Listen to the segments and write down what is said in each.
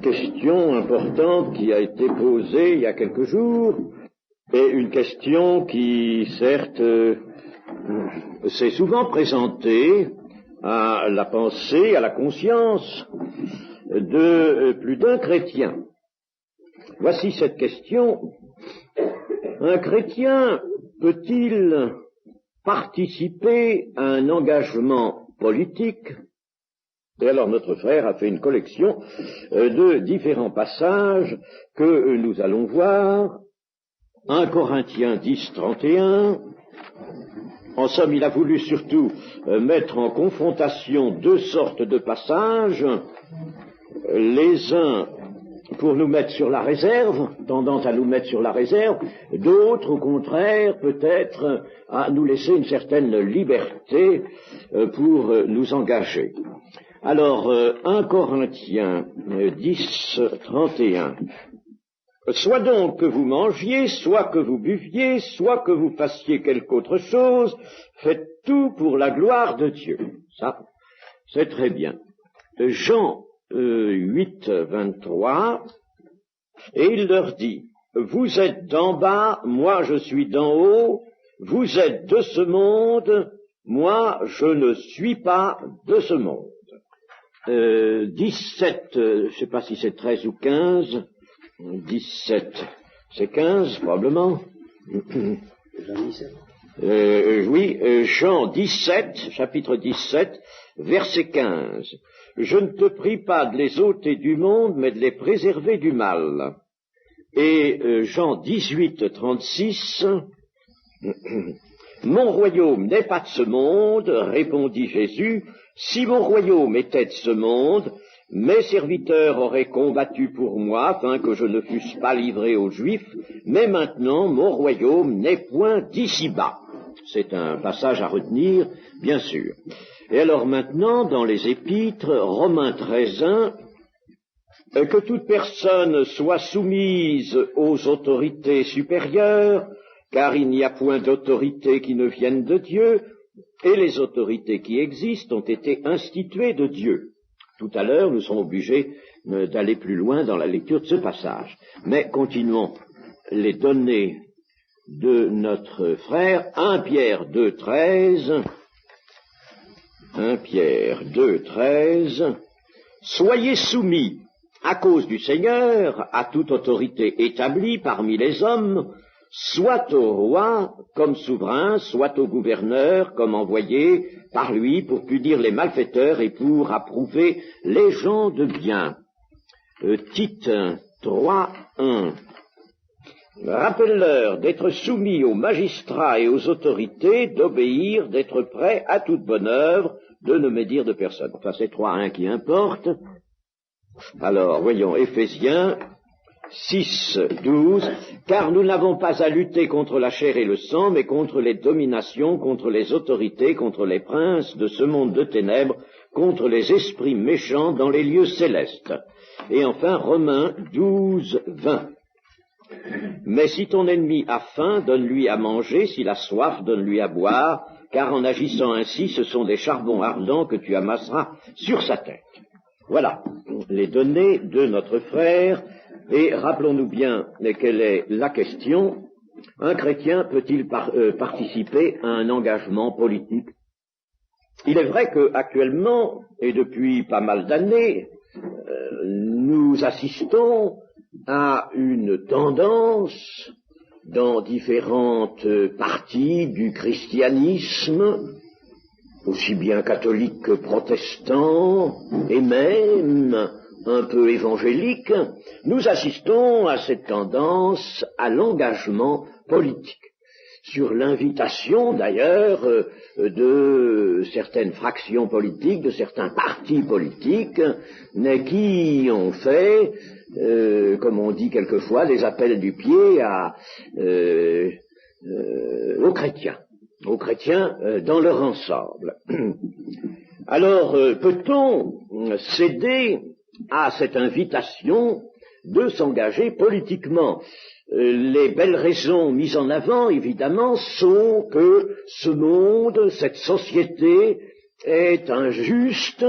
question importante qui a été posée il y a quelques jours, et une question qui, certes, s'est souvent présentée à la pensée, à la conscience de plus d'un chrétien. Voici cette question. Un chrétien peut-il participer à un engagement politique? Et alors notre frère a fait une collection de différents passages que nous allons voir. 1 Corinthiens 10, 31. En somme, il a voulu surtout mettre en confrontation deux sortes de passages, les uns pour nous mettre sur la réserve, tendant à nous mettre sur la réserve, d'autres, au contraire, peut-être à nous laisser une certaine liberté pour nous engager. Alors, 1 Corinthiens 10, 31. Soit donc que vous mangiez, soit que vous buviez, soit que vous fassiez quelque autre chose, faites tout pour la gloire de Dieu. Ça, c'est très bien. Jean 8, 23, et il leur dit, vous êtes d'en bas, moi je suis d'en haut, vous êtes de ce monde, moi je ne suis pas de ce monde. 17, je ne sais pas si c'est 13 ou 15, 17, c'est 15 probablement. Jean 17. Oui, Jean 17, chapitre 17, verset 15. Je ne te prie pas de les ôter du monde, mais de les préserver du mal. Et Jean 18, 36, mon royaume n'est pas de ce monde, répondit Jésus. Si mon royaume était de ce monde, mes serviteurs auraient combattu pour moi, afin que je ne fusse pas livré aux Juifs, mais maintenant mon royaume n'est point d'ici-bas. C'est un passage à retenir, bien sûr. Et alors maintenant, dans les épîtres, Romains 13.1, que toute personne soit soumise aux autorités supérieures, car il n'y a point d'autorité qui ne vienne de Dieu, et les autorités qui existent ont été instituées de Dieu. Tout à l'heure, nous sommes obligés d'aller plus loin dans la lecture de ce passage. Mais continuons les données de notre frère. 1 Pierre 2, 13. 1 Pierre 2, 13. Soyez soumis, à cause du Seigneur, à toute autorité établie parmi les hommes, soit au roi comme souverain, soit au gouverneur comme envoyé par lui pour punir les malfaiteurs et pour approuver les gens de bien. Tite 3, 1. Rappelle-leur d'être soumis aux magistrats et aux autorités, d'obéir, d'être prêts à toute bonne œuvre, de ne médire de personne. Enfin, c'est 3.1 qui importe. Alors, voyons, Éphésiens 6, 12, car nous n'avons pas à lutter contre la chair et le sang, mais contre les dominations, contre les autorités, contre les princes de ce monde de ténèbres, contre les esprits méchants dans les lieux célestes. Et enfin, Romains 12, 20. Mais si ton ennemi a faim, donne-lui à manger, s'il a soif, donne-lui à boire, car en agissant ainsi, ce sont des charbons ardents que tu amasseras sur sa tête. Voilà les données de notre frère, et rappelons-nous bien quelle est la question. Un chrétien peut-il participer à un engagement politique? Il est vrai qu'actuellement, et depuis pas mal d'années, nous assistons à une tendance dans différentes parties du christianisme, aussi bien catholique que protestant, et même un peu évangélique, nous assistons à cette tendance à l'engagement politique. Sur l'invitation d'ailleurs de certaines fractions politiques, de certains partis politiques, qui ont fait, comme on dit quelquefois, des appels du pied aux chrétiens dans leur ensemble. Alors, peut-on céder à cette invitation de s'engager politiquement? Les belles raisons mises en avant, évidemment, sont que ce monde, cette société est injuste,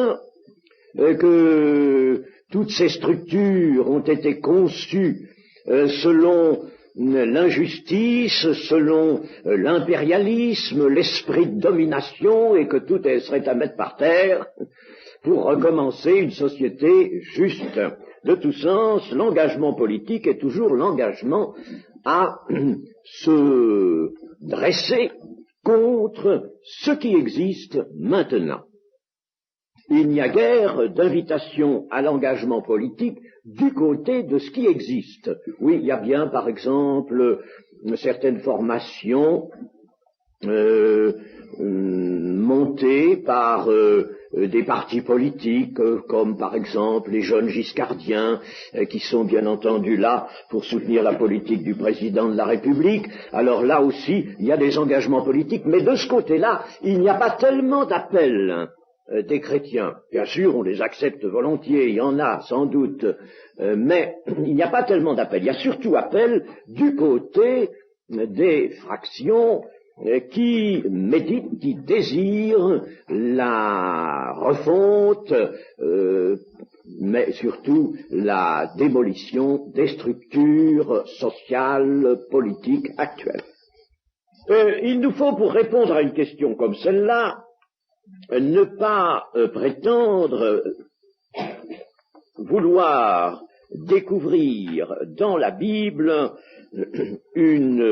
que toutes ces structures ont été conçues selon l'injustice, selon l'impérialisme, l'esprit de domination, et que tout serait à mettre par terre pour recommencer une société juste. De tout sens, l'engagement politique est toujours l'engagement à se dresser contre ce qui existe maintenant. Il n'y a guère d'invitation à l'engagement politique du côté de ce qui existe. Oui, il y a bien, par exemple, certaines formations montées par des partis politiques, comme par exemple les jeunes giscardiens, qui sont bien entendu là pour soutenir la politique du président de la République. Alors là aussi, il y a des engagements politiques, mais de ce côté-là, il n'y a pas tellement d'appels des chrétiens. Bien sûr, on les accepte volontiers, il y en a sans doute, mais il n'y a pas tellement d'appels. Il y a surtout appel du côté des fractions qui méditent, qui désirent la refonte, mais surtout la démolition des structures sociales, politiques actuelles. Il nous faut, pour répondre à une question comme celle-là, ne pas prétendre vouloir découvrir dans la Bible une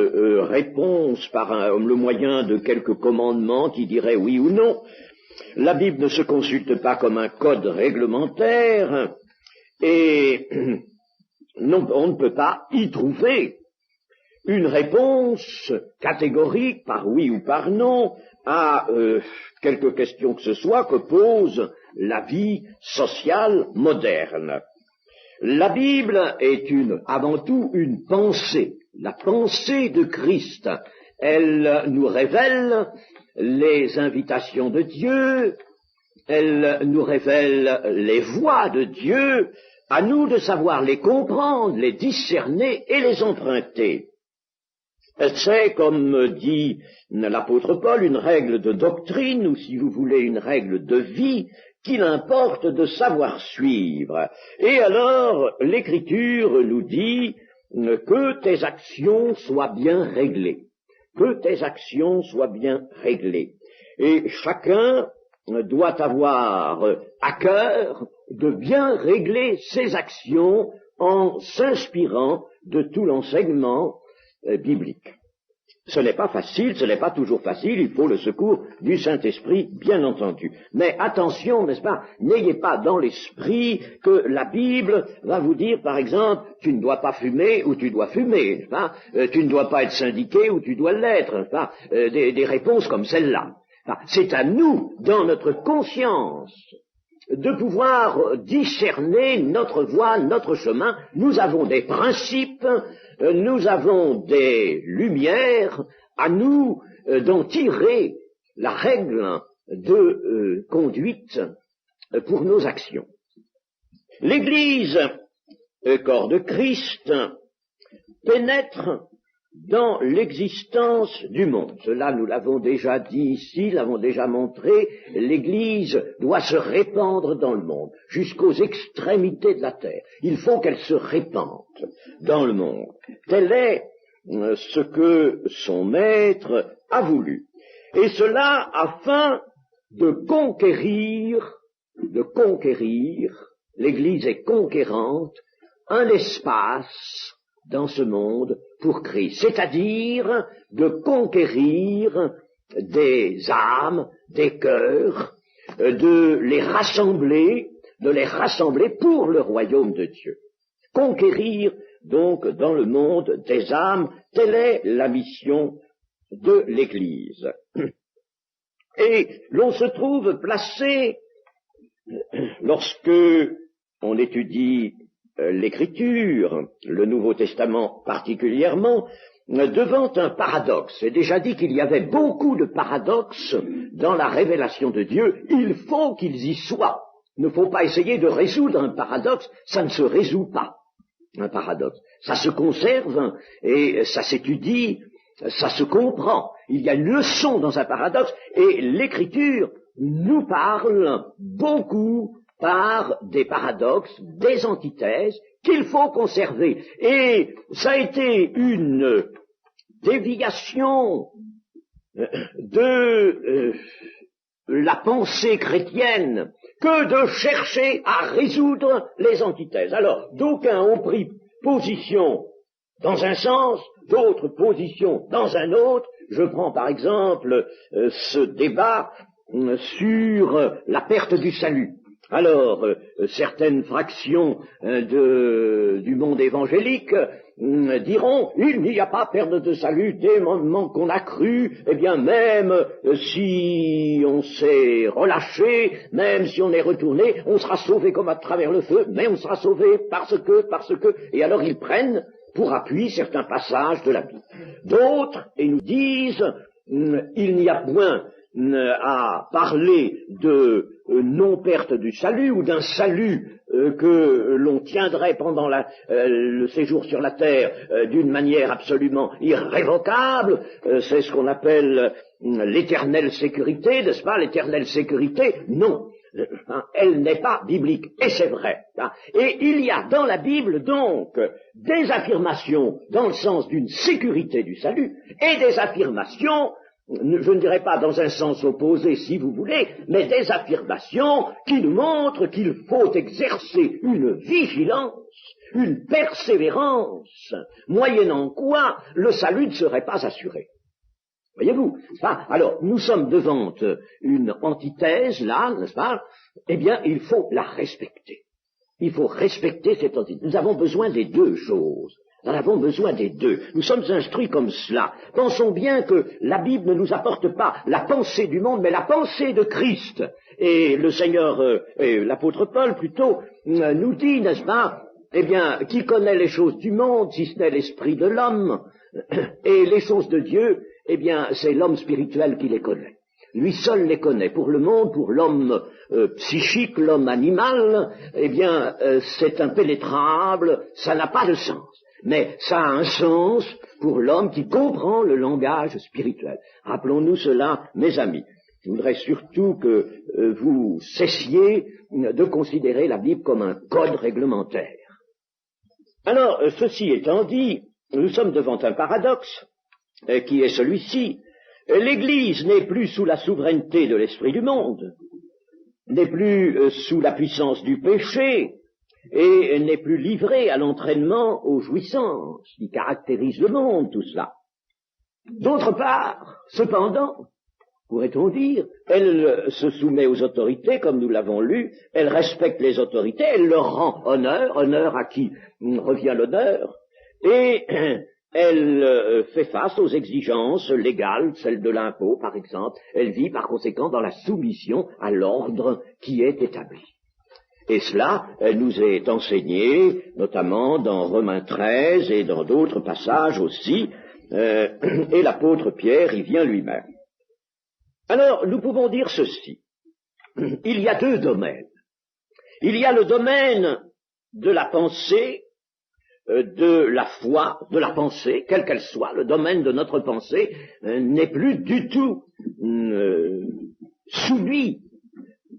réponse par le moyen de quelques commandements qui diraient oui ou non. La Bible ne se consulte pas comme un code réglementaire et non, on ne peut pas y trouver une réponse catégorique par oui ou par non à quelque question que ce soit que pose la vie sociale moderne. La Bible est avant tout une pensée, la pensée de Christ. Elle nous révèle les invitations de Dieu, elle nous révèle les voies de Dieu, à nous de savoir les comprendre, les discerner et les emprunter. C'est, comme dit l'apôtre Paul, une règle de doctrine, ou si vous voulez, une règle de vie, qu'il importe de savoir suivre. Et alors, l'Écriture nous dit que tes actions soient bien réglées. Que tes actions soient bien réglées. Et chacun doit avoir à cœur de bien régler ses actions en s'inspirant de tout l'enseignement biblique. Ce n'est pas facile, ce n'est pas toujours facile, il faut le secours du Saint-Esprit, bien entendu. Mais attention, n'est-ce pas, n'ayez pas dans l'esprit que la Bible va vous dire, par exemple, tu ne dois pas fumer ou tu dois fumer, n'est-ce pas, tu ne dois pas être syndiqué ou tu dois l'être, n'est-ce pas, des réponses comme celle-là. Enfin, c'est à nous, dans notre conscience, de pouvoir discerner notre voie, notre chemin. Nous avons des principes, nous avons des lumières, à nous d'en tirer la règle de conduite pour nos actions. L'Église, corps de Christ, pénètre dans l'existence du monde. Cela, nous l'avons déjà dit ici, l'avons déjà montré, l'Église doit se répandre dans le monde, jusqu'aux extrémités de la terre. Il faut qu'elle se répande dans le monde. Tel est ce que son Maître a voulu. Et cela afin de conquérir, l'Église est conquérante, un espace dans ce monde pour Christ, c'est-à-dire de conquérir des âmes, des cœurs, de les rassembler pour le royaume de Dieu. Conquérir donc dans le monde des âmes, telle est la mission de l'Église. Et l'on se trouve placé, lorsque on étudie l'Écriture, le Nouveau Testament particulièrement, devant un paradoxe. C'est déjà dit qu'il y avait beaucoup de paradoxes dans la révélation de Dieu. Il faut qu'ils y soient. Il ne faut pas essayer de résoudre un paradoxe, ça ne se résout pas, un paradoxe. Ça se conserve et ça s'étudie, ça se comprend. Il y a une leçon dans un paradoxe et l'Écriture nous parle beaucoup par des paradoxes, des antithèses qu'il faut conserver. Et ça a été une déviation de la pensée chrétienne que de chercher à résoudre les antithèses. Alors, d'aucuns ont pris position dans un sens, d'autres position dans un autre. Je prends par exemple ce débat sur la perte du salut. Alors, certaines fractions du monde évangélique diront, il n'y a pas perte de salut dès le moment qu'on a cru, eh bien même si on s'est relâché, même si on est retourné, on sera sauvé comme à travers le feu, mais on sera sauvé parce que, et alors ils prennent pour appui certains passages de la Bible. D'autres, et nous disent, il n'y a point à parler de non-perte du salut ou d'un salut que l'on tiendrait pendant le séjour sur la terre d'une manière absolument irrévocable. C'est ce qu'on appelle l'éternelle sécurité, n'est-ce pas? L'éternelle sécurité, non. Elle n'est pas biblique, et c'est vrai. Et il y a dans la Bible donc des affirmations dans le sens d'une sécurité du salut et des affirmations, je ne dirais pas dans un sens opposé si vous voulez, mais des affirmations qui nous montrent qu'il faut exercer une vigilance, une persévérance, moyennant quoi le salut ne serait pas assuré. Voyez-vous, alors nous sommes devant une antithèse là, n'est-ce pas? Eh bien, il faut la respecter. Il faut respecter cette antithèse. Nous avons besoin des deux choses. Nous avons besoin des deux. Nous sommes instruits comme cela. Pensons bien que la Bible ne nous apporte pas la pensée du monde, mais la pensée de Christ. Et le Seigneur, l'apôtre Paul plutôt, nous dit, n'est-ce pas, eh bien, qui connaît les choses du monde, si ce n'est l'esprit de l'homme, et les choses de Dieu, eh bien, c'est l'homme spirituel qui les connaît. Lui seul les connaît. Pour le monde, pour l'homme psychique, l'homme animal, eh bien, c'est impénétrable, ça n'a pas de sens. Mais ça a un sens pour l'homme qui comprend le langage spirituel. Rappelons-nous cela, mes amis. Je voudrais surtout que vous cessiez de considérer la Bible comme un code réglementaire. Alors, ceci étant dit, nous sommes devant un paradoxe qui est celui-ci. L'Église n'est plus sous la souveraineté de l'esprit du monde, n'est plus sous la puissance du péché, et n'est plus livrée à l'entraînement aux jouissances qui caractérisent le monde, tout cela. D'autre part, cependant, pourrait-on dire, elle se soumet aux autorités, comme nous l'avons lu, elle respecte les autorités, elle leur rend honneur, honneur à qui revient l'honneur, et elle fait face aux exigences légales, celles de l'impôt par exemple, elle vit par conséquent dans la soumission à l'ordre qui est établi. Et cela nous est enseigné, notamment dans Romains 13 et dans d'autres passages aussi, et l'apôtre Pierre y vient lui-même. Alors, nous pouvons dire ceci. Il y a deux domaines. Il y a le domaine de la pensée, de la foi, de la pensée, quelle qu'elle soit, le domaine de notre pensée n'est plus du tout soumis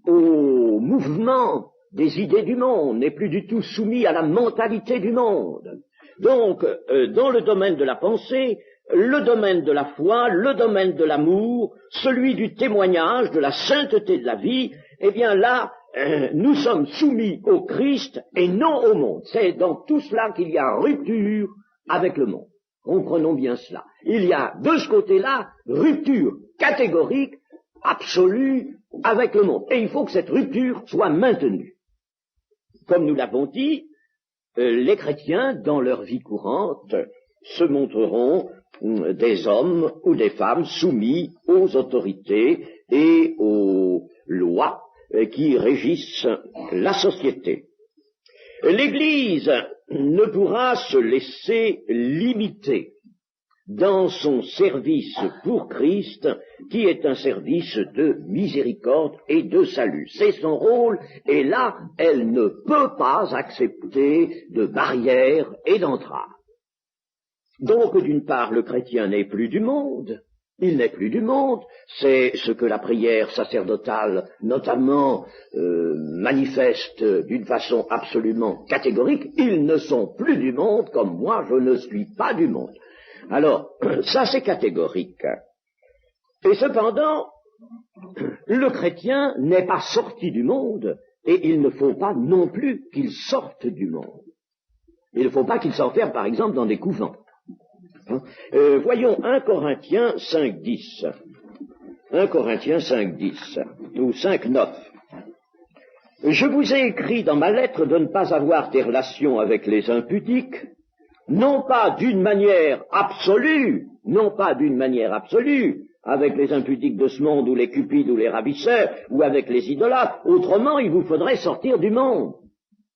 au mouvement des idées du monde, n'est plus du tout soumis à la mentalité du monde. Donc, dans le domaine de la pensée, le domaine de la foi, le domaine de l'amour, celui du témoignage, de la sainteté de la vie, eh bien là, nous sommes soumis au Christ et non au monde. C'est dans tout cela qu'il y a rupture avec le monde. Comprenons bien cela. Il y a de ce côté-là rupture catégorique, absolue avec le monde. Et il faut que cette rupture soit maintenue. Comme nous l'avons dit, les chrétiens, dans leur vie courante, se montreront des hommes ou des femmes soumis aux autorités et aux lois qui régissent la société. L'Église ne pourra se laisser limiter dans son service pour Christ, qui est un service de miséricorde et de salut. C'est son rôle, et là, elle ne peut pas accepter de barrières et d'entraves. Donc, d'une part, le chrétien n'est plus du monde, Il n'est plus du monde, c'est ce que la prière sacerdotale notamment manifeste d'une façon absolument catégorique. Ils ne sont plus du monde comme moi je ne suis pas du monde. Alors, ça c'est catégorique. Et cependant, le chrétien n'est pas sorti du monde et il ne faut pas non plus qu'il sorte du monde. Il ne faut pas qu'il s'enferme par exemple dans des couvents. Voyons 1 Corinthiens 5.10. 1 Corinthiens 5.10 ou 5.9. Je vous ai écrit dans ma lettre de ne pas avoir des relations avec les impudiques, non pas d'une manière absolue, avec les impudiques de ce monde ou les cupides ou les ravisseurs ou avec les idolâtres, autrement il vous faudrait sortir du monde.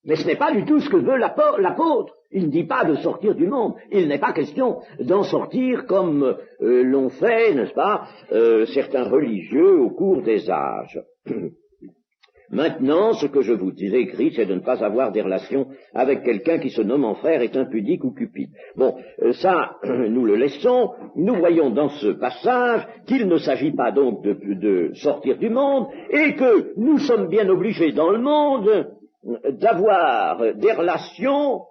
Mais ce n'est pas du tout ce que veut l'apôtre. Il ne dit pas de sortir du monde. Il n'est pas question d'en sortir comme l'ont fait, n'est-ce pas, certains religieux au cours des âges. Maintenant, ce que je vous écris, c'est de ne pas avoir des relations avec quelqu'un qui se nomme en frère, est impudique ou cupide. Bon, ça, nous le laissons. Nous voyons dans ce passage qu'il ne s'agit pas donc de sortir du monde et que nous sommes bien obligés dans le monde d'avoir des relations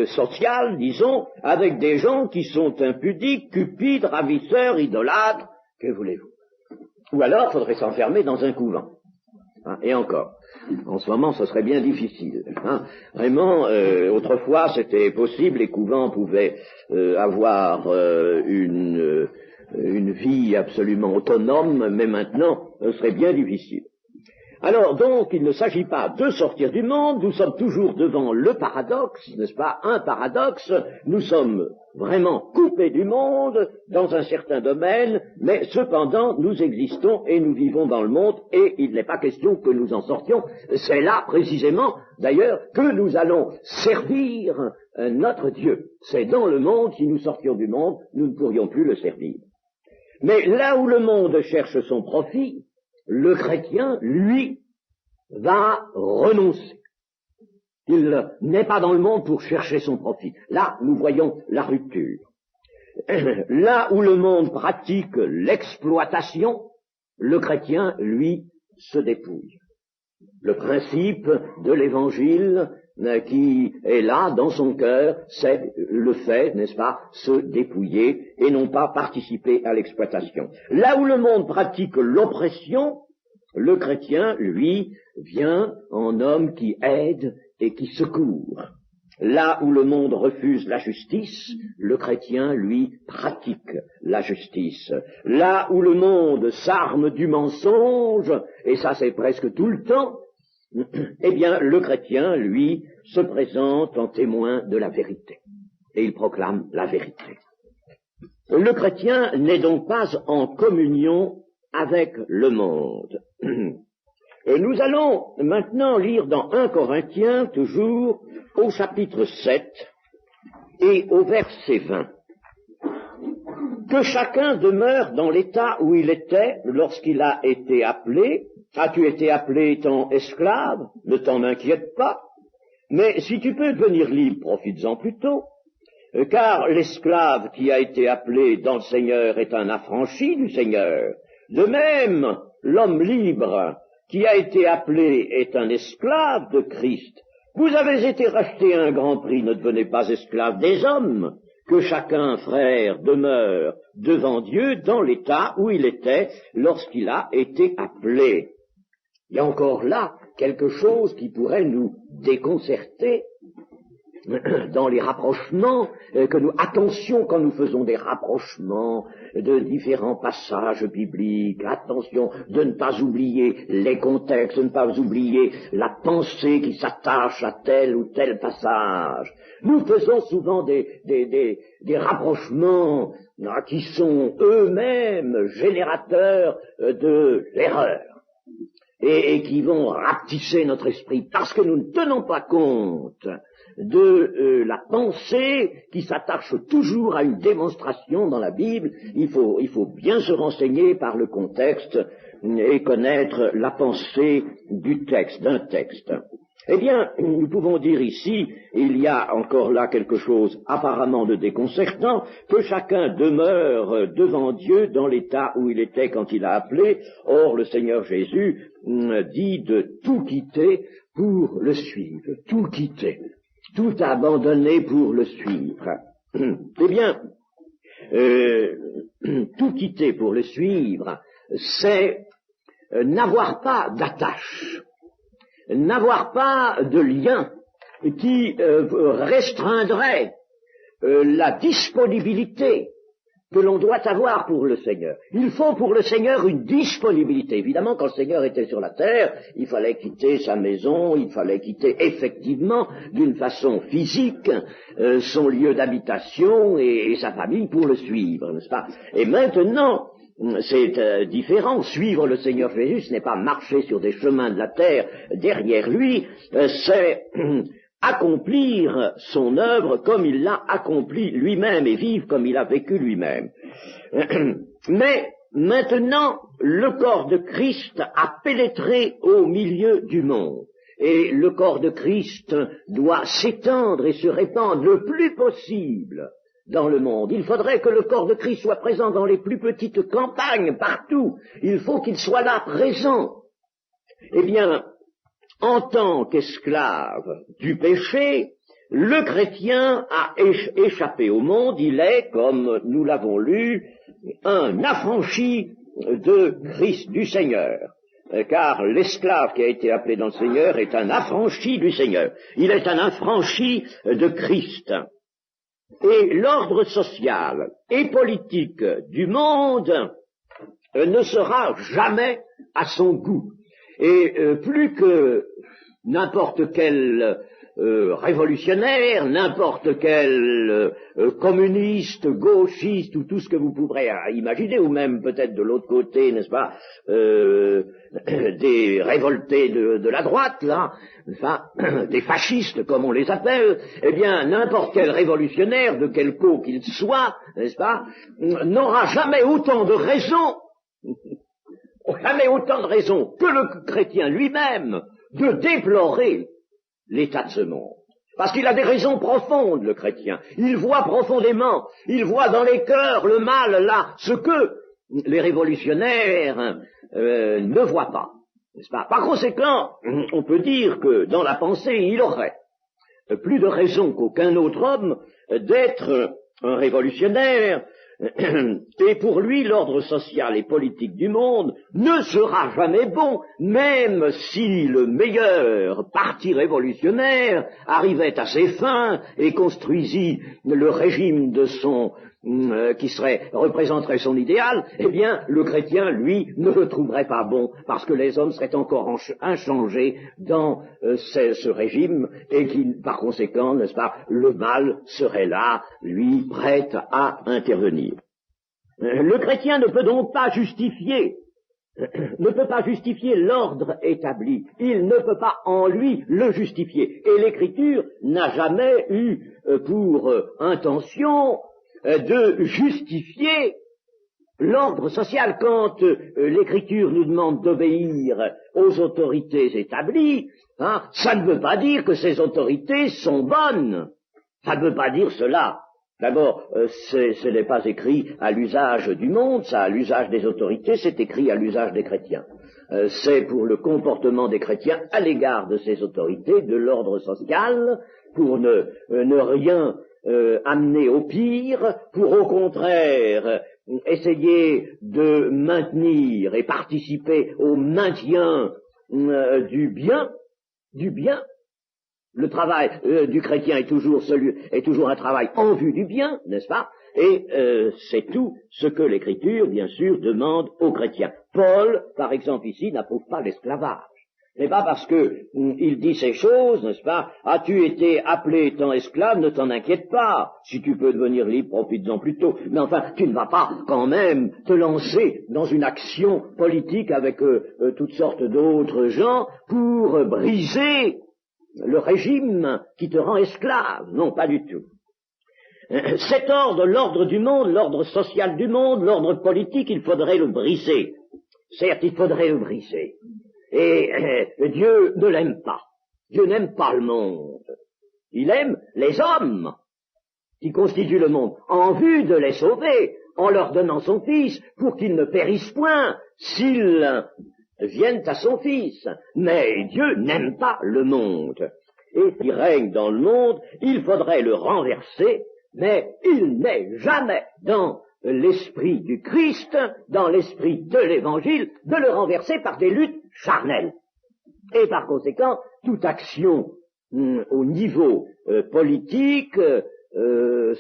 sociales, disons, avec des gens qui sont impudiques, cupides, ravisseurs, idolâtres, que voulez-vous? Ou alors, il faudrait s'enfermer dans un couvent. Et encore, en ce moment, ce serait bien difficile. Vraiment, autrefois, c'était possible, les couvents pouvaient avoir une vie absolument autonome, mais maintenant, ce serait bien difficile. Alors donc, il ne s'agit pas de sortir du monde, nous sommes toujours devant le paradoxe, n'est-ce pas, un paradoxe, nous sommes vraiment coupés du monde dans un certain domaine, mais cependant nous existons et nous vivons dans le monde et il n'est pas question que nous en sortions, c'est là précisément d'ailleurs que nous allons servir notre Dieu. C'est dans le monde, si nous sortions du monde, nous ne pourrions plus le servir. Mais là où le monde cherche son profit, le chrétien, lui, va renoncer. Il n'est pas dans le monde pour chercher son profit. Là, nous voyons la rupture. Là où le monde pratique l'exploitation, le chrétien, lui, se dépouille. Le principe de l'évangile qui est là dans son cœur, c'est le fait, n'est-ce pas, se dépouiller et non pas participer à l'exploitation. Là où le monde pratique l'oppression, le chrétien, lui, vient en homme qui aide et qui secourt. Là où le monde refuse la justice, le chrétien, lui, pratique la justice. Là où le monde s'arme du mensonge, et ça c'est presque tout le temps, eh bien, le chrétien, lui, se présente en témoin de la vérité. Et il proclame la vérité. Le chrétien n'est donc pas en communion avec le monde. Nous allons maintenant lire dans 1 Corinthiens, toujours, au chapitre 7 et au verset 20. Que chacun demeure dans l'état où il était lorsqu'il a été appelé. As-tu été appelé étant esclave? Ne t'en inquiète pas. Mais si tu peux devenir libre, profites-en plutôt. Car l'esclave qui a été appelé dans le Seigneur est un affranchi du Seigneur. De même, l'homme libre qui a été appelé est un esclave de Christ. Vous avez été rachetés à un grand prix, ne devenez pas esclaves des hommes. Que chacun, frère, demeure devant Dieu dans l'état où il était lorsqu'il a été appelé. Il y a encore là quelque chose qui pourrait nous déconcerter dans les rapprochements, attention quand nous faisons des rapprochements de différents passages bibliques, attention de ne pas oublier les contextes, de ne pas oublier la pensée qui s'attache à tel ou tel passage. Nous faisons souvent des rapprochements qui sont eux-mêmes générateurs de l'erreur et qui vont rapetisser notre esprit parce que nous ne tenons pas compte de la pensée qui s'attache toujours à une démonstration dans la Bible. Il faut bien se renseigner par le contexte et connaître la pensée du texte, d'un texte. Eh bien, nous pouvons dire ici, il y a encore là quelque chose apparemment de déconcertant, que chacun demeure devant Dieu dans l'état où il était quand il a appelé. Or, le Seigneur Jésus dit de tout quitter pour le suivre, tout quitter, tout abandonner pour le suivre. Eh bien, tout quitter pour le suivre, c'est n'avoir pas d'attache, n'avoir pas de lien qui restreindrait la disponibilité que l'on doit avoir pour le Seigneur. Il faut pour le Seigneur une disponibilité. Évidemment, quand le Seigneur était sur la terre, il fallait quitter sa maison, il fallait quitter effectivement, d'une façon physique, son lieu d'habitation et sa famille pour le suivre, n'est-ce pas? Et maintenant, c'est différent. Suivre le Seigneur Jésus, ce n'est pas marcher sur des chemins de la terre derrière lui, c'est accomplir son œuvre comme il l'a accompli lui-même et vivre comme il a vécu lui-même. Mais maintenant, le corps de Christ a pénétré au milieu du monde. Et le corps de Christ doit s'étendre et se répandre le plus possible dans le monde. Il faudrait que le corps de Christ soit présent dans les plus petites campagnes, partout. Il faut qu'il soit là, présent. Eh bien, en tant qu'esclave du péché, le chrétien a échappé au monde. Il est, comme nous l'avons lu, un affranchi de Christ, du Seigneur. Car l'esclave qui a été appelé dans le Seigneur est un affranchi du Seigneur. Il est un affranchi de Christ. Et l'ordre social et politique du monde ne sera jamais à son goût. Et plus que n'importe quel révolutionnaire, n'importe quel communiste, gauchiste, ou tout ce que vous pourrez imaginer, ou même peut-être de l'autre côté, n'est-ce pas, des révoltés de la droite, là, enfin, des fascistes, comme on les appelle, eh bien, n'importe quel révolutionnaire, de quelque qu'il soit, n'est-ce pas, n'aura jamais autant de raisons que le chrétien lui-même de déplorer l'état de ce monde. Parce qu'il a des raisons profondes, le chrétien. Il voit profondément, il voit dans les cœurs le mal, là, ce que les révolutionnaires ne voient pas. N'est-ce pas? Par conséquent, on peut dire que dans la pensée, il aurait plus de raison qu'aucun autre homme d'être un révolutionnaire. Et pour lui, l'ordre social et politique du monde ne sera jamais bon, même si le meilleur parti révolutionnaire arrivait à ses fins et construisit le régime de son qui représenterait son idéal. Eh bien, le chrétien, lui, ne le trouverait pas bon, parce que les hommes seraient encore inchangés dans ce régime, et qu'il, par conséquent, n'est-ce pas, le mal serait là, lui, prêt à intervenir. Le chrétien ne peut donc pas justifier l'ordre établi. Il ne peut pas en lui le justifier. Et l'Écriture n'a jamais eu pour intention de justifier l'ordre social. Quand l'Écriture nous demande d'obéir aux autorités établies, ça ne veut pas dire que ces autorités sont bonnes. Ça ne veut pas dire cela. D'abord, ce n'est pas écrit à l'usage du monde, ça, à l'usage des autorités, c'est écrit à l'usage des chrétiens. C'est pour le comportement des chrétiens à l'égard de ces autorités, de l'ordre social, pour ne rien amener au pire, pour au contraire essayer de maintenir et participer au maintien du bien. Le travail du chrétien est toujours un travail en vue du bien, n'est-ce pas? Et c'est tout ce que l'Écriture, bien sûr, demande aux chrétiens. Paul, par exemple, ici, n'approuve pas l'esclavage. Ce n'est pas parce que il dit ces choses, n'est-ce pas? As-tu été appelé étant esclave, ne t'en inquiète pas. Si tu peux devenir libre, profite-en plutôt. Mais enfin, tu ne vas pas quand même te lancer dans une action politique avec toutes sortes d'autres gens pour briser le régime qui te rend esclave. Non, pas du tout. Cet ordre, l'ordre du monde, l'ordre social du monde, l'ordre politique, il faudrait le briser. Certes, il faudrait le briser. Et Dieu ne l'aime pas. Dieu n'aime pas le monde. Il aime les hommes qui constituent le monde, en vue de les sauver, en leur donnant son Fils, pour qu'ils ne périssent point, s'ils viennent à son Fils. Mais Dieu n'aime pas le monde. Et s'il règne dans le monde, il faudrait le renverser, mais il n'est jamais dans l'esprit du Christ, dans l'esprit de l'Évangile, de le renverser par des luttes charnelles. Et par conséquent, toute action au niveau politique,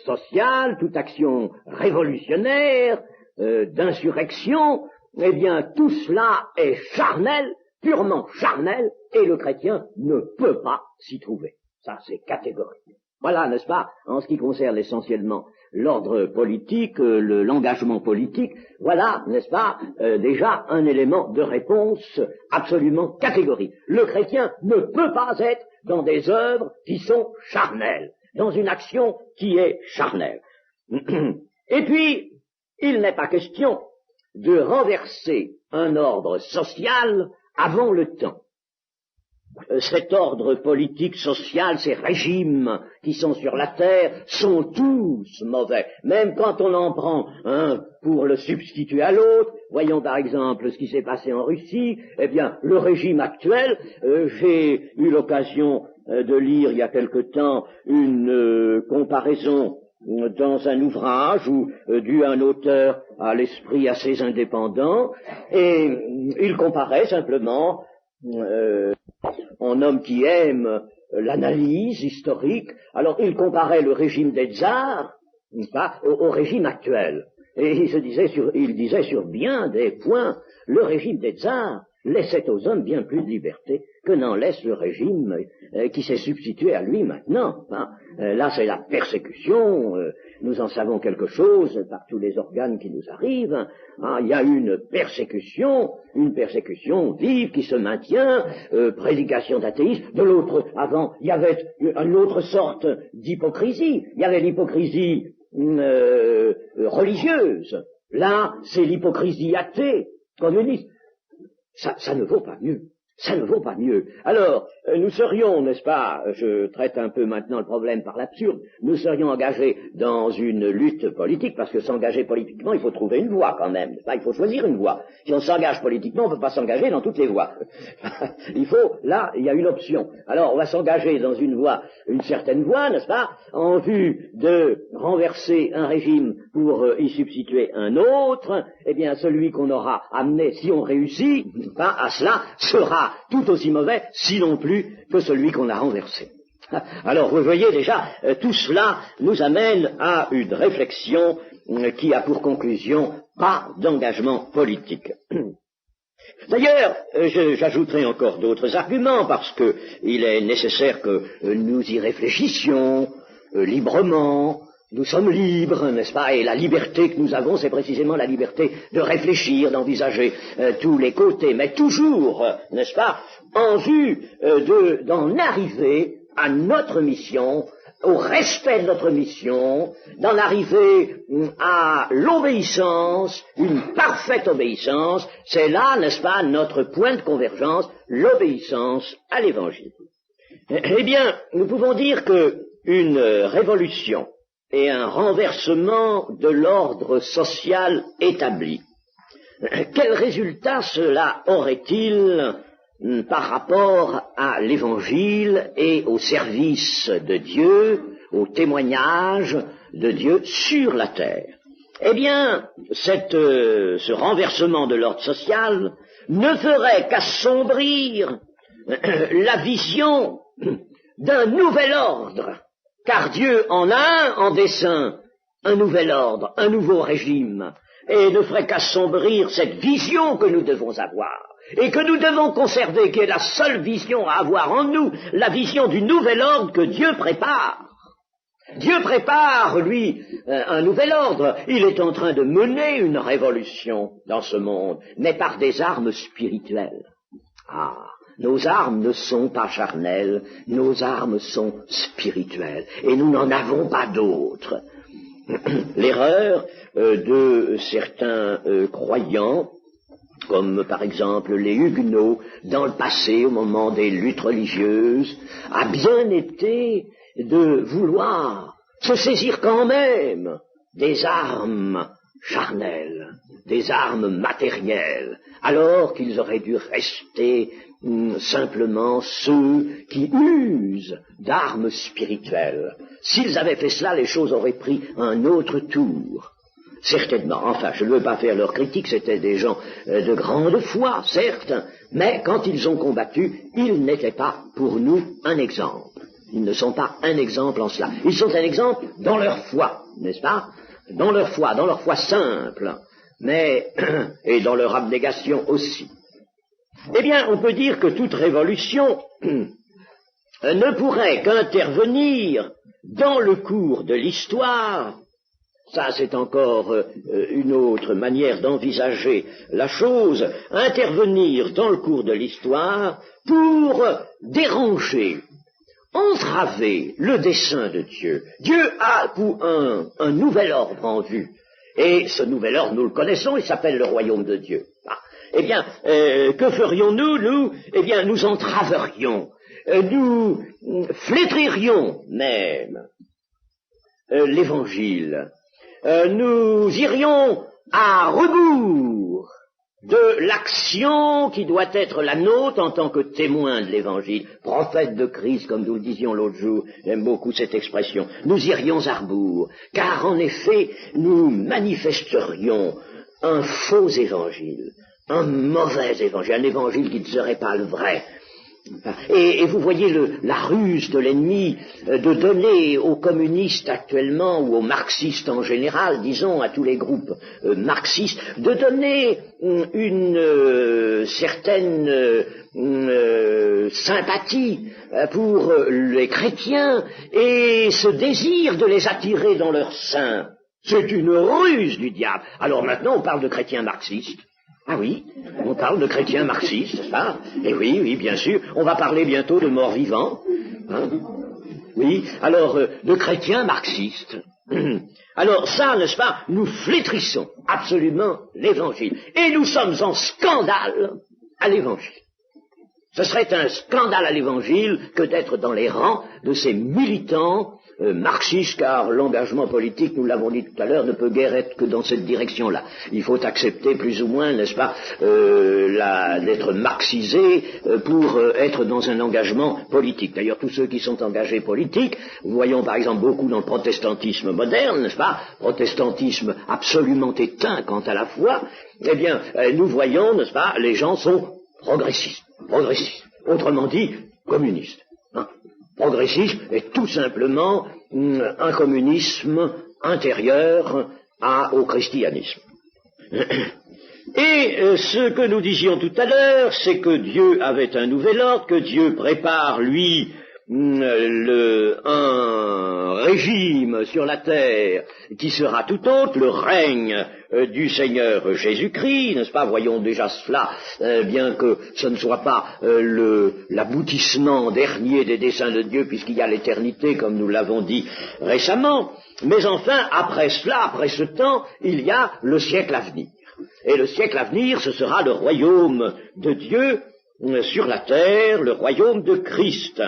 social, toute action révolutionnaire, d'insurrection, eh bien tout cela est charnel, purement charnel, et le chrétien ne peut pas s'y trouver. Ça, c'est catégorique. Voilà, n'est-ce pas, en ce qui concerne essentiellement l'ordre politique, l'engagement politique, voilà, n'est-ce pas, déjà un élément de réponse absolument catégorique. Le chrétien ne peut pas être dans des œuvres qui sont charnelles, dans une action qui est charnelle. Et puis, il n'est pas question de renverser un ordre social avant le temps. Cet ordre politique, social, ces régimes qui sont sur la terre sont tous mauvais. Même quand on en prend un pour le substituer à l'autre, voyons par exemple ce qui s'est passé en Russie, eh bien le régime actuel, j'ai eu l'occasion de lire il y a quelque temps une comparaison dans un ouvrage dû à un auteur à l'esprit assez indépendant, et il comparait simplement en homme qui aime l'analyse historique, alors il comparait le régime des tsars au régime actuel. Et il disait sur bien des points, le régime des tsars laissait aux hommes bien plus de liberté que n'en laisse le régime qui s'est substitué à lui maintenant. Là, c'est la persécution, nous en savons quelque chose par tous les organes qui nous arrivent. Il y a une persécution vive qui se maintient, prédication d'athéisme. De l'autre, avant, il y avait une autre sorte d'hypocrisie. Il y avait l'hypocrisie religieuse. Là, c'est l'hypocrisie athée, communiste. Ça ne vaut pas mieux. Ça ne vaut pas mieux. Alors, nous serions, n'est-ce pas, je traite un peu maintenant le problème par l'absurde, nous serions engagés dans une lutte politique, parce que s'engager politiquement, il faut trouver une voie quand même, n'est-ce pas, il faut choisir une voie. Si on s'engage politiquement, on ne peut pas s'engager dans toutes les voies. Il faut, là, il y a une option. Alors, on va s'engager dans une voie, une certaine voie, n'est-ce pas, en vue de renverser un régime pour y substituer un autre. Eh bien, celui qu'on aura amené, si on réussit, à cela, sera tout aussi mauvais, sinon plus, que celui qu'on a renversé. Alors, vous voyez déjà, tout cela nous amène à une réflexion qui a pour conclusion pas d'engagement politique. D'ailleurs, j'ajouterai encore d'autres arguments, parce qu'il est nécessaire que nous y réfléchissions librement. Nous sommes libres, n'est-ce pas, et la liberté que nous avons, c'est précisément la liberté de réfléchir, d'envisager tous les côtés, mais toujours, n'est-ce pas, en vue d'en arriver à notre mission, au respect de notre mission, d'en arriver à l'obéissance, une parfaite obéissance. C'est là, n'est-ce pas, notre point de convergence, l'obéissance à l'Évangile. Eh bien, nous pouvons dire qu'une révolution et un renversement de l'ordre social établi, quel résultat cela aurait-il par rapport à l'Évangile et au service de Dieu, au témoignage de Dieu sur la terre? Eh bien, ce renversement de l'ordre social ne ferait qu'assombrir la vision d'un nouvel ordre, car Dieu en a en dessein un nouvel ordre, un nouveau régime, et ne ferait qu'assombrir cette vision que nous devons avoir, et que nous devons conserver, qui est la seule vision à avoir en nous, la vision du nouvel ordre que Dieu prépare. Dieu prépare, lui, un nouvel ordre. Il est en train de mener une révolution dans ce monde, mais par des armes spirituelles. Nos armes ne sont pas charnelles, nos armes sont spirituelles, et nous n'en avons pas d'autres. L'erreur de certains croyants comme par exemple les Huguenots, dans le passé, au moment des luttes religieuses, a bien été de vouloir se saisir quand même des armes charnelles, des armes matérielles, alors qu'ils auraient dû rester simplement ceux qui usent d'armes spirituelles. S'ils avaient fait cela, les choses auraient pris un autre tour. Certainement. Enfin, je ne veux pas faire leur critique, c'était des gens de grande foi, certes, mais quand ils ont combattu, ils n'étaient pas pour nous un exemple. Ils ne sont pas un exemple en cela. Ils sont un exemple dans leur foi, n'est-ce pas? Dans leur foi simple, mais et dans leur abnégation aussi. Eh bien, on peut dire que toute révolution ne pourrait qu'intervenir dans le cours de l'histoire. Ça, c'est encore une autre manière d'envisager la chose, intervenir dans le cours de l'histoire pour déranger, entraver le dessein de Dieu. Dieu a pour un nouvel ordre en vue, et ce nouvel ordre, nous le connaissons, il s'appelle le royaume de Dieu. Eh bien, que ferions-nous, nous? Eh bien, nous entraverions, nous flétririons même l'Évangile. Nous irions à rebours de l'action qui doit être la nôtre en tant que témoin de l'Évangile, prophète de Christ, comme nous le disions l'autre jour, j'aime beaucoup cette expression. Nous irions à rebours, car en effet, nous manifesterions un faux évangile, un mauvais évangile, un évangile qui ne serait pas le vrai. Et vous voyez la ruse de l'ennemi de donner aux communistes actuellement, ou aux marxistes en général, disons à tous les groupes marxistes, de donner une certaine sympathie pour les chrétiens et ce désir de les attirer dans leur sein. C'est une ruse du diable. Alors maintenant on parle de chrétiens marxistes. Ah oui, on parle de chrétiens marxistes, n'est-ce pas? Et oui, oui, bien sûr, on va parler bientôt de morts vivants. Hein? Oui, alors, de chrétiens marxistes. Alors ça, n'est-ce pas, nous flétrissons absolument l'Évangile. Et nous sommes en scandale à l'Évangile. Ce serait un scandale à l'Évangile que d'être dans les rangs de ces militants marxistes, car l'engagement politique, nous l'avons dit tout à l'heure, ne peut guère être que dans cette direction-là. Il faut accepter plus ou moins, n'est-ce pas, d'être marxisé pour être dans un engagement politique. D'ailleurs, tous ceux qui sont engagés politiques, voyons par exemple beaucoup dans le protestantisme moderne, n'est-ce pas, protestantisme absolument éteint quant à la foi, eh bien, nous voyons, n'est-ce pas, les gens sont progressistes, autrement dit, communistes. Hein. Progressisme est tout simplement un communisme intérieur au christianisme. Et ce que nous disions tout à l'heure, c'est que Dieu avait un nouvel ordre, que Dieu prépare, lui, un régime sur la terre qui sera tout autre, le règne du Seigneur Jésus-Christ, n'est-ce pas? Voyons déjà cela, bien que ce ne soit pas l'aboutissement dernier des desseins de Dieu, puisqu'il y a l'éternité, comme nous l'avons dit récemment, mais enfin, après cela, après ce temps, il y a le siècle à venir. Et le siècle à venir, ce sera le royaume de Dieu sur la terre, le royaume de Christ.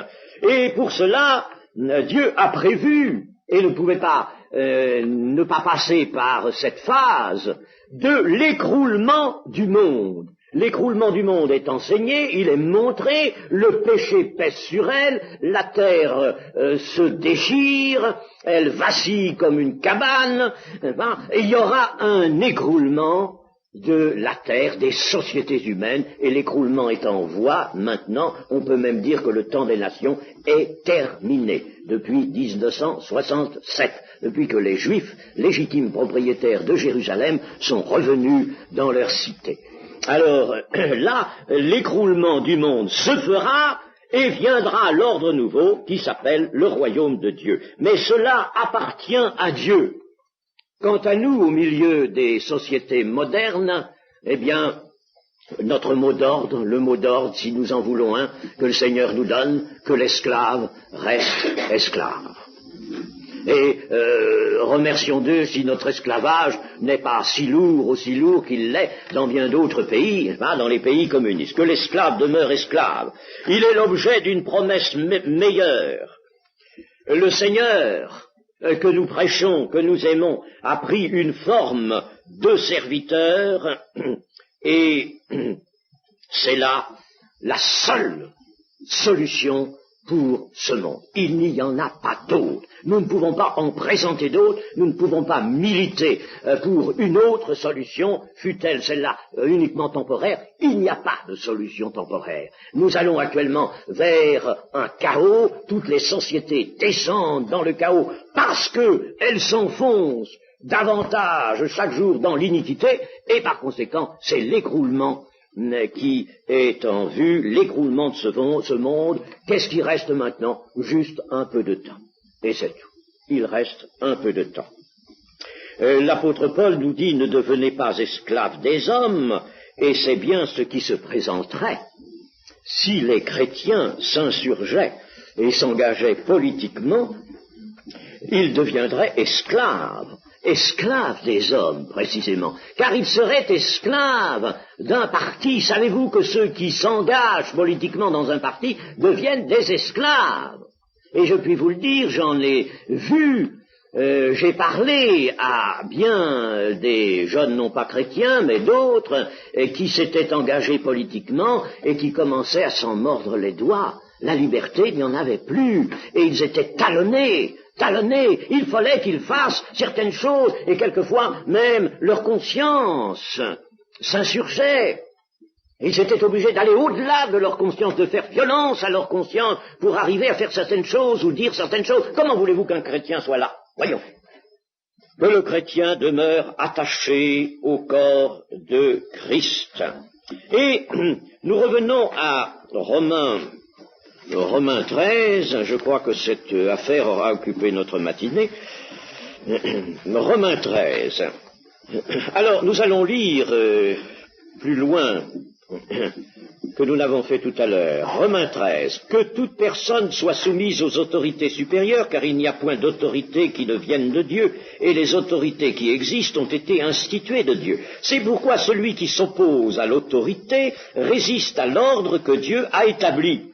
Et pour cela, Dieu a prévu, et ne pouvait pas ne pas passer par cette phase, de l'écroulement du monde. L'écroulement du monde est enseigné, il est montré, le péché pèse sur elle, la terre se déchire, elle vacille comme une cabane, et il y aura un écroulement de la terre, des sociétés humaines, et l'écroulement est en voie. Maintenant, on peut même dire que le temps des nations est terminé depuis 1967, depuis que les Juifs, légitimes propriétaires de Jérusalem, sont revenus dans leur cité. Alors là, l'écroulement du monde se fera et viendra l'ordre nouveau qui s'appelle le royaume de Dieu. Mais cela appartient à Dieu. Quant à nous, au milieu des sociétés modernes, eh bien, notre mot d'ordre, le mot d'ordre, si nous en voulons un, que le Seigneur nous donne, que l'esclave reste esclave. Et remercions Dieu si notre esclavage n'est pas aussi lourd qu'il l'est dans bien d'autres pays, dans les pays communistes. Que l'esclave demeure esclave. Il est l'objet d'une promesse meilleure. Le Seigneur que nous prêchons, que nous aimons, a pris une forme de serviteur, et c'est là la seule solution pour ce monde. Il n'y en a pas d'autre. Nous ne pouvons pas en présenter d'autres, nous ne pouvons pas militer pour une autre solution, fût-elle celle-là uniquement temporaire. Il n'y a pas de solution temporaire. Nous allons actuellement vers un chaos, toutes les sociétés descendent dans le chaos parce qu'elles s'enfoncent davantage chaque jour dans l'iniquité, et par conséquent, c'est l'écroulement qui est en vue, l'écroulement de ce monde. Qu'est-ce qui reste maintenant? Juste un peu de temps. Et c'est tout. Il reste un peu de temps. L'apôtre Paul nous dit: ne devenez pas esclaves des hommes, et c'est bien ce qui se présenterait si les chrétiens s'insurgeaient et s'engageaient politiquement. Ils deviendraient esclaves des hommes, précisément, car ils seraient esclaves d'un parti. Savez-vous que ceux qui s'engagent politiquement dans un parti deviennent des esclaves? Et je puis vous le dire, j'en ai vu, j'ai parlé à bien des jeunes non pas chrétiens, mais d'autres, qui s'étaient engagés politiquement et qui commençaient à s'en mordre les doigts. La liberté, il n'y en avait plus, et ils étaient talonnés. Il fallait qu'ils fassent certaines choses, et quelquefois même leur conscience s'insurgeait. Ils étaient obligés d'aller au-delà de leur conscience, de faire violence à leur conscience pour arriver à faire certaines choses ou dire certaines choses. Comment voulez-vous qu'un chrétien soit là? Voyons. Que le chrétien demeure attaché au corps de Christ. Et nous revenons à Romains 13, je crois que cette affaire aura occupé notre matinée. Romains 13. Alors, nous allons lire plus loin que nous l'avons fait tout à l'heure. Romains 13. Que toute personne soit soumise aux autorités supérieures, car il n'y a point d'autorité qui ne vienne de Dieu, et les autorités qui existent ont été instituées de Dieu. C'est pourquoi celui qui s'oppose à l'autorité résiste à l'ordre que Dieu a établi.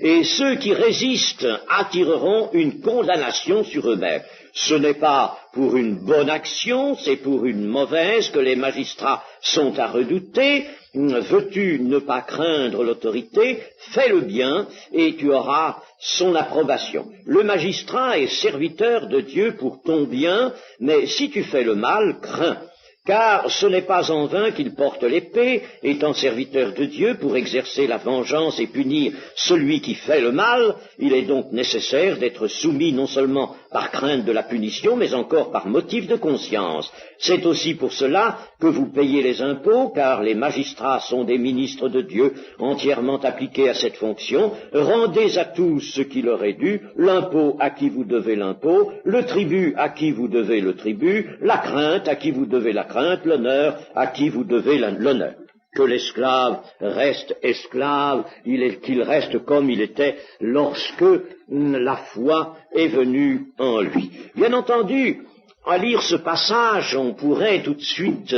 Et ceux qui résistent attireront une condamnation sur eux-mêmes. Ce n'est pas pour une bonne action, c'est pour une mauvaise que les magistrats sont à redouter. Veux-tu ne pas craindre l'autorité? Fais le bien et tu auras son approbation. Le magistrat est serviteur de Dieu pour ton bien, mais si tu fais le mal, crains. Car ce n'est pas en vain qu'il porte l'épée, étant serviteur de Dieu pour exercer la vengeance et punir celui qui fait le mal. Il est donc nécessaire d'être soumis non seulement par crainte de la punition, mais encore par motif de conscience. C'est aussi pour cela que vous payez les impôts, car les magistrats sont des ministres de Dieu, entièrement appliqués à cette fonction. Rendez à tous ce qui leur est dû, l'impôt à qui vous devez l'impôt, le tribut à qui vous devez le tribut, la crainte à qui vous devez la crainte, l'honneur à qui vous devez l'honneur. Que l'esclave reste esclave, qu'il reste comme il était lorsque la foi est venue en lui. Bien entendu, à lire ce passage, on pourrait tout de suite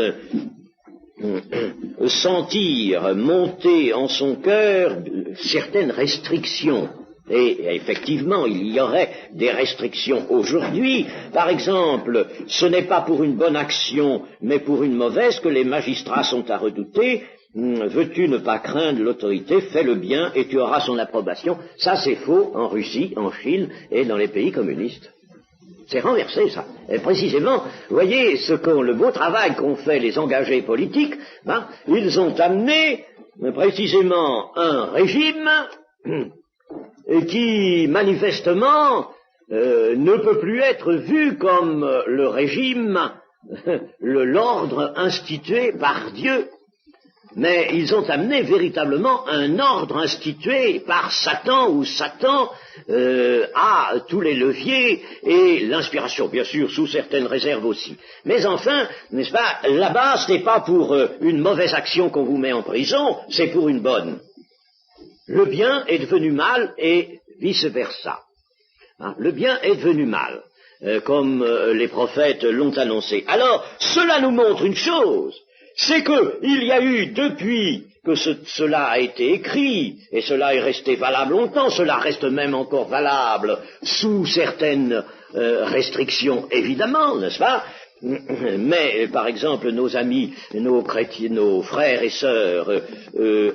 sentir monter en son cœur certaines restrictions. Et effectivement, il y aurait des restrictions aujourd'hui. Par exemple, ce n'est pas pour une bonne action, mais pour une mauvaise que les magistrats sont à redouter. Veux-tu ne pas craindre l'autorité? Fais le bien et tu auras son approbation. Ça, c'est faux en Russie, en Chine et dans les pays communistes. C'est renversé, ça. Et précisément, vous voyez, le beau travail qu'ont fait les engagés politiques, ils ont amené précisément un régime qui, manifestement, ne peut plus être vu comme le régime, l'ordre institué par Dieu. Mais ils ont amené véritablement un ordre institué par Satan, où Satan a tous les leviers et l'inspiration, bien sûr, sous certaines réserves aussi. Mais enfin, n'est-ce pas, là-bas, ce n'est pas pour une mauvaise action qu'on vous met en prison, c'est pour une bonne. Le bien est devenu mal et vice-versa. Le bien est devenu mal. comme les prophètes l'ont annoncé. Alors, cela nous montre une chose, c'est qu'il y a eu, depuis que cela a été écrit, et cela est resté valable longtemps, cela reste même encore valable sous certaines restrictions, évidemment, n'est-ce pas? Mais, par exemple, nos amis, nos chrétiens, nos frères et sœurs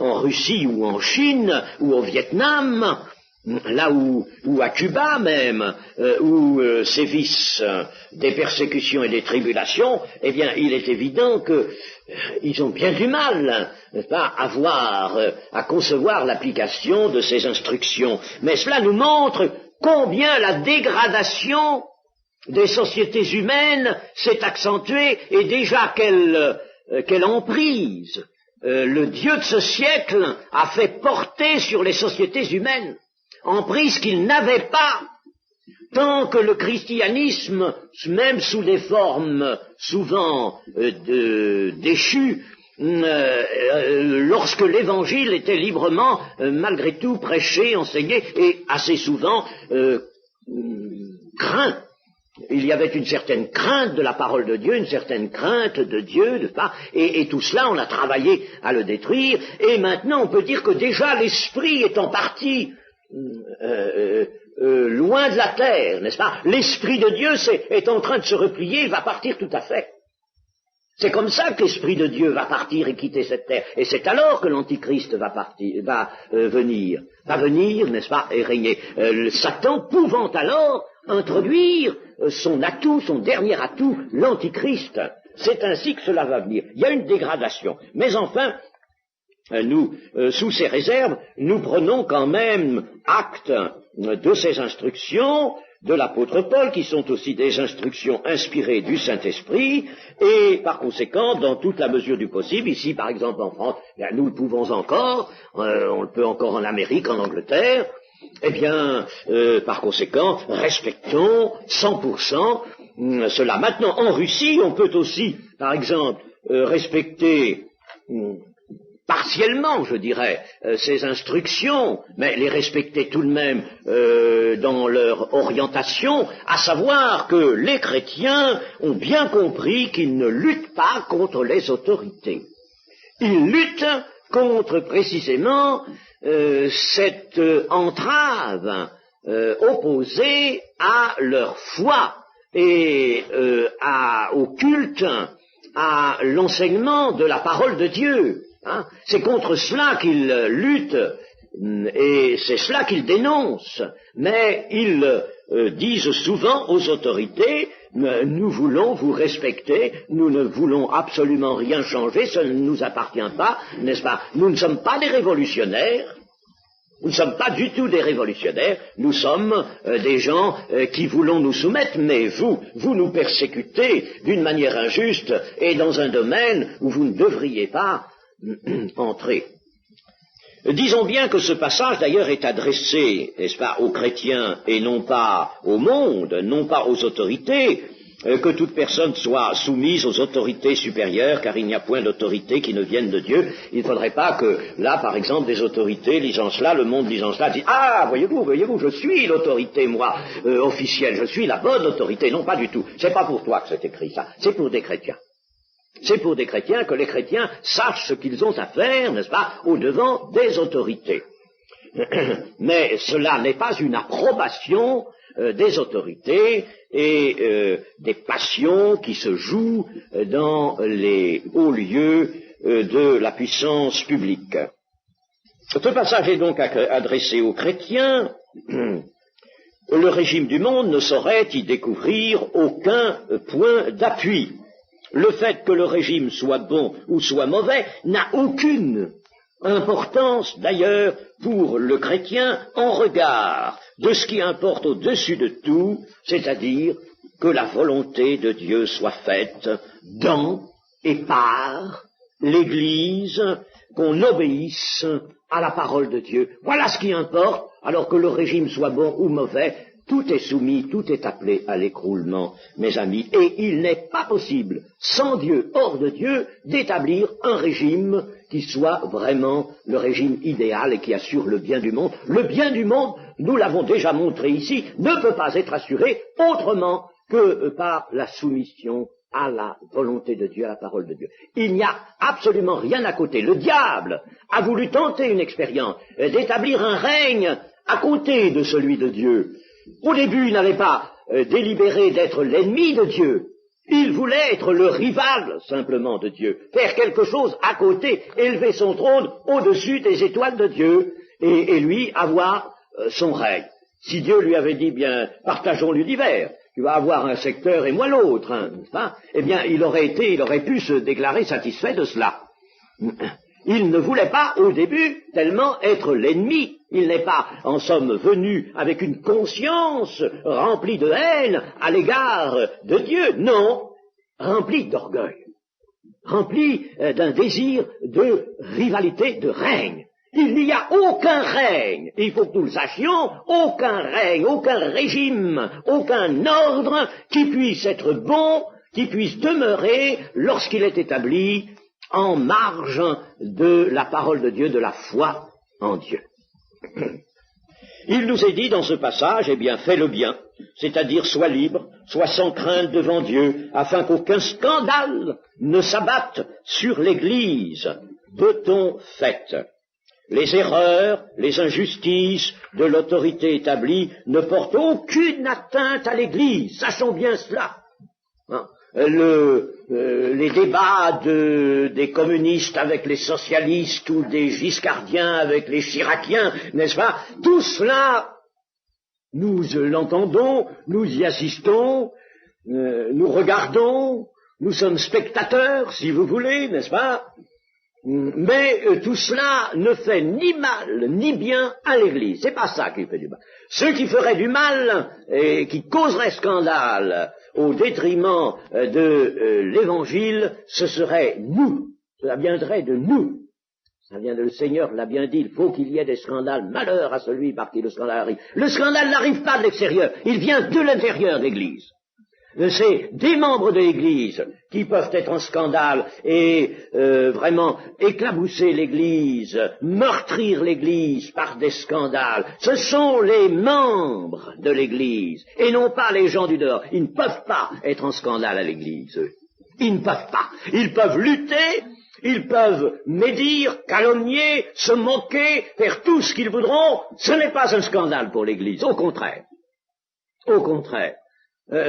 en Russie ou en Chine ou au Vietnam, là où à Cuba même, où sévissent des persécutions et des tribulations, eh bien, il est évident que ils ont bien du mal, n'est-ce pas, à concevoir l'application de ces instructions. Mais cela nous montre combien la dégradation des sociétés humaines s'est accentuée et déjà quelle emprise le Dieu de ce siècle a fait porter sur les sociétés humaines. Emprise qu'il n'avait pas tant que le christianisme, même sous des formes souvent déchues, lorsque l'évangile était librement, malgré tout, prêché, enseigné, et assez souvent craint. Il y avait une certaine crainte de la parole de Dieu, une certaine crainte de Dieu, n'est-ce pas? Et tout cela, on a travaillé à le détruire, et maintenant on peut dire que déjà l'esprit est en partie loin de la terre, n'est-ce pas? L'Esprit de Dieu est en train de se replier, il va partir tout à fait. C'est comme ça que l'Esprit de Dieu va partir et quitter cette terre. Et c'est alors que l'Antichrist va venir, n'est-ce pas, et régner. Satan pouvant alors introduire son atout, son dernier atout, l'Antichrist. C'est ainsi que cela va venir. Il y a une dégradation. Mais enfin, nous, sous ces réserves, nous prenons quand même acte de ces instructions de l'apôtre Paul, qui sont aussi des instructions inspirées du Saint-Esprit, et par conséquent, dans toute la mesure du possible, ici par exemple en France, bien, nous le pouvons encore, on le peut encore en Amérique, en Angleterre, eh bien, par conséquent, respectons 100% cela. Maintenant, en Russie, on peut aussi, par exemple, respecter partiellement, je dirais, ces instructions, mais les respecter tout de même dans leur orientation, à savoir que les chrétiens ont bien compris qu'ils ne luttent pas contre les autorités. Ils luttent contre précisément cette entrave opposée à leur foi et au culte, à l'enseignement de la parole de Dieu. Hein, c'est contre cela qu'ils luttent et c'est cela qu'ils dénoncent. Mais ils disent souvent aux autorités, nous voulons vous respecter, nous ne voulons absolument rien changer, ça ne nous appartient pas, n'est-ce pas? Nous ne sommes pas des révolutionnaires, nous ne sommes pas du tout des révolutionnaires, nous sommes des gens qui voulons nous soumettre, mais vous nous persécutez d'une manière injuste et dans un domaine où vous ne devriez pas entrer. Disons bien que ce passage d'ailleurs est adressé, n'est-ce pas, aux chrétiens et non pas au monde, non pas aux autorités, que toute personne soit soumise aux autorités supérieures, car il n'y a point d'autorité qui ne vienne de Dieu. Il ne faudrait pas que, là, par exemple, des autorités lisant cela, le monde lisant cela, disent « Ah, voyez-vous, je suis l'autorité, moi, officielle, je suis la bonne autorité. » Non, pas du tout. C'est pas pour toi que c'est écrit ça, c'est pour des chrétiens. C'est pour des chrétiens que les chrétiens sachent ce qu'ils ont à faire, n'est-ce pas, au-devant des autorités. Mais cela n'est pas une approbation des autorités et des passions qui se jouent dans les hauts lieux de la puissance publique. Ce passage est donc adressé aux chrétiens. Le régime du monde ne saurait y découvrir aucun point d'appui. Le fait que le régime soit bon ou soit mauvais n'a aucune importance d'ailleurs pour le chrétien en regard de ce qui importe au-dessus de tout, c'est-à-dire que la volonté de Dieu soit faite dans et par l'Église, qu'on obéisse à la parole de Dieu. Voilà ce qui importe, alors que le régime soit bon ou mauvais. Tout est soumis, tout est appelé à l'écroulement, mes amis, et il n'est pas possible, sans Dieu, hors de Dieu, d'établir un régime qui soit vraiment le régime idéal et qui assure le bien du monde. Le bien du monde, nous l'avons déjà montré ici, ne peut pas être assuré autrement que par la soumission à la volonté de Dieu, à la parole de Dieu. Il n'y a absolument rien à côté. Le diable a voulu tenter une expérience d'établir un règne à côté de celui de Dieu. Au début, il n'avait pas délibéré d'être l'ennemi de Dieu. Il voulait être le rival simplement de Dieu, faire quelque chose à côté, élever son trône au-dessus des étoiles de Dieu et lui avoir son règne. Si Dieu lui avait dit, bien, partageons l'univers, tu vas avoir un secteur et moi l'autre, hein, eh bien, il aurait pu se déclarer satisfait de cela. Il ne voulait pas, au début, tellement être l'ennemi. Il n'est pas, en somme, venu avec une conscience remplie de haine à l'égard de Dieu. Non, rempli d'orgueil, rempli d'un désir de rivalité, de règne. Il n'y a aucun règne, il faut que nous le sachions, aucun règne, aucun régime, aucun ordre qui puisse être bon, qui puisse demeurer lorsqu'il est établi en marge de la parole de Dieu, de la foi en Dieu. Il nous est dit dans ce passage, eh bien, fais le bien, c'est-à-dire sois libre, sois sans crainte devant Dieu, afin qu'aucun scandale ne s'abatte sur l'Église de ton fait. Les erreurs, les injustices de l'autorité établie ne portent aucune atteinte à l'Église. Sachons bien cela. Les débats des communistes avec les socialistes ou des giscardiens avec les chiraciens, n'est-ce pas? Tout cela, nous l'entendons, nous y assistons, nous regardons, nous sommes spectateurs, si vous voulez, n'est-ce pas? Mais tout cela ne fait ni mal ni bien à l'Église. C'est pas ça qui fait du mal. Ceux qui feraient du mal et qui causeraient scandale au détriment de l'Évangile, ce serait nous. Cela viendrait de nous. Ça vient de le Seigneur l'a bien dit, il faut qu'il y ait des scandales. Malheur à celui par qui le scandale arrive. Le scandale n'arrive pas de l'extérieur, il vient de l'intérieur de l'Église. C'est des membres de l'Église qui peuvent être en scandale et vraiment éclabousser l'Église, meurtrir l'Église par des scandales. Ce sont les membres de l'Église et non pas les gens du dehors. Ils ne peuvent pas être en scandale à l'Église, eux. Ils ne peuvent pas. Ils peuvent lutter, ils peuvent médire, calomnier, se moquer, faire tout ce qu'ils voudront. Ce n'est pas un scandale pour l'Église, au contraire. Au contraire.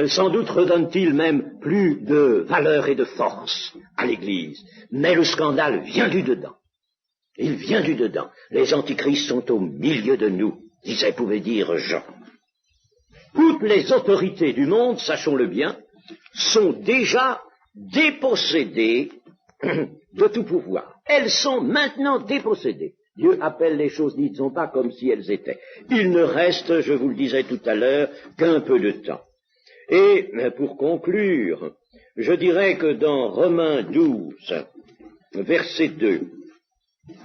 Sans doute redonne-t-il même plus de valeur et de force à l'Église. Mais le scandale vient du dedans. Il vient du dedans. Les antichrists sont au milieu de nous, pouvait dire Jean. Toutes les autorités du monde, sachons-le bien, sont déjà dépossédées de tout pouvoir. Elles sont maintenant dépossédées. Dieu appelle les choses, disons pas comme si elles étaient. Il ne reste, je vous le disais tout à l'heure, qu'un peu de temps. Et pour conclure, je dirais que dans Romains 12, verset 2,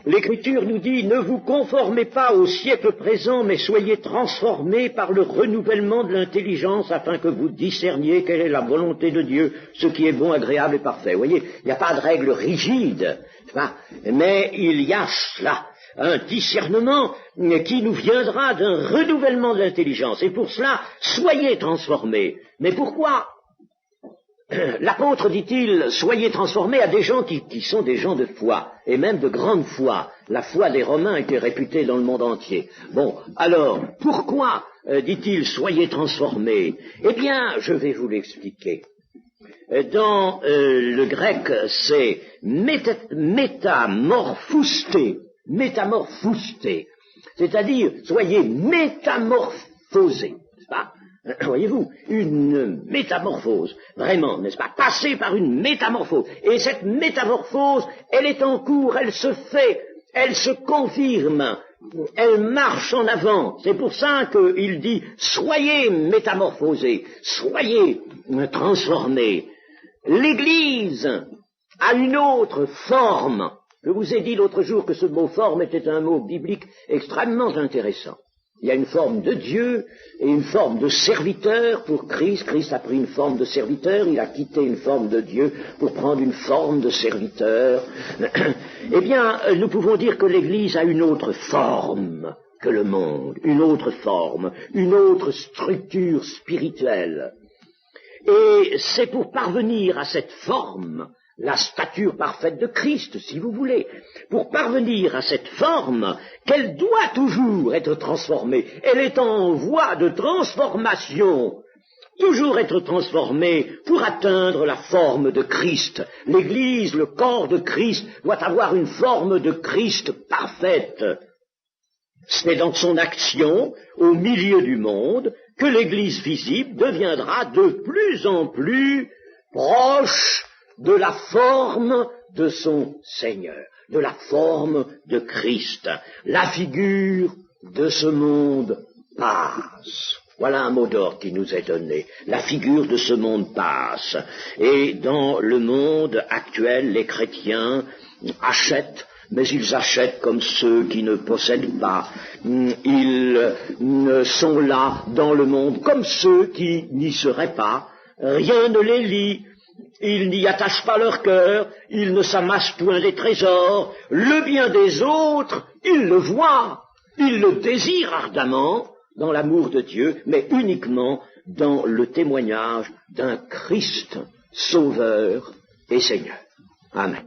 l'Écriture nous dit « Ne vous conformez pas au siècle présent, mais soyez transformés par le renouvellement de l'intelligence afin que vous discerniez quelle est la volonté de Dieu, ce qui est bon, agréable et parfait. » Vous voyez, il n'y a pas de règle rigide, mais il y a cela. Un discernement qui nous viendra d'un renouvellement de l'intelligence. Et pour cela, soyez transformés. Mais pourquoi l'apôtre dit-il, soyez transformés à des gens qui sont des gens de foi, et même de grande foi. La foi des Romains était réputée dans le monde entier. Bon, alors, pourquoi dit-il, soyez transformés? Eh bien, je vais vous l'expliquer. Dans le grec, c'est métamorphousté. Métamorphousté, c'est-à-dire soyez métamorphosés, n'est-ce pas? Voyez-vous, une métamorphose, vraiment, n'est-ce pas? Passer par une métamorphose. Et cette métamorphose, elle est en cours, elle se fait, elle se confirme, elle marche en avant. C'est pour ça qu'il dit, soyez métamorphosés, soyez transformés. L'Église a une autre forme. Je vous ai dit l'autre jour que ce mot « forme » était un mot biblique extrêmement intéressant. Il y a une forme de Dieu et une forme de serviteur pour Christ. Christ a pris une forme de serviteur, il a quitté une forme de Dieu pour prendre une forme de serviteur. Eh bien, nous pouvons dire que l'Église a une autre forme que le monde, une autre forme, une autre structure spirituelle. Et c'est pour parvenir à cette forme, la stature parfaite de Christ, si vous voulez, pour parvenir à cette forme, qu'elle doit toujours être transformée. Elle est en voie de transformation, toujours être transformée pour atteindre la forme de Christ. L'Église, le corps de Christ, doit avoir une forme de Christ parfaite. C'est dans son action, au milieu du monde, que l'Église visible deviendra de plus en plus proche de la forme de son Seigneur, de la forme de Christ. La figure de ce monde passe. Voilà un mot d'ordre qui nous est donné. La figure de ce monde passe. Et dans le monde actuel, les chrétiens achètent, mais ils achètent comme ceux qui ne possèdent pas. Ils sont là dans le monde comme ceux qui n'y seraient pas. Rien ne les lie. Ils n'y attachent pas leur cœur, ils ne s'amassent point des trésors. Le bien des autres, ils le voient, ils le désirent ardemment dans l'amour de Dieu, mais uniquement dans le témoignage d'un Christ sauveur et Seigneur. Amen.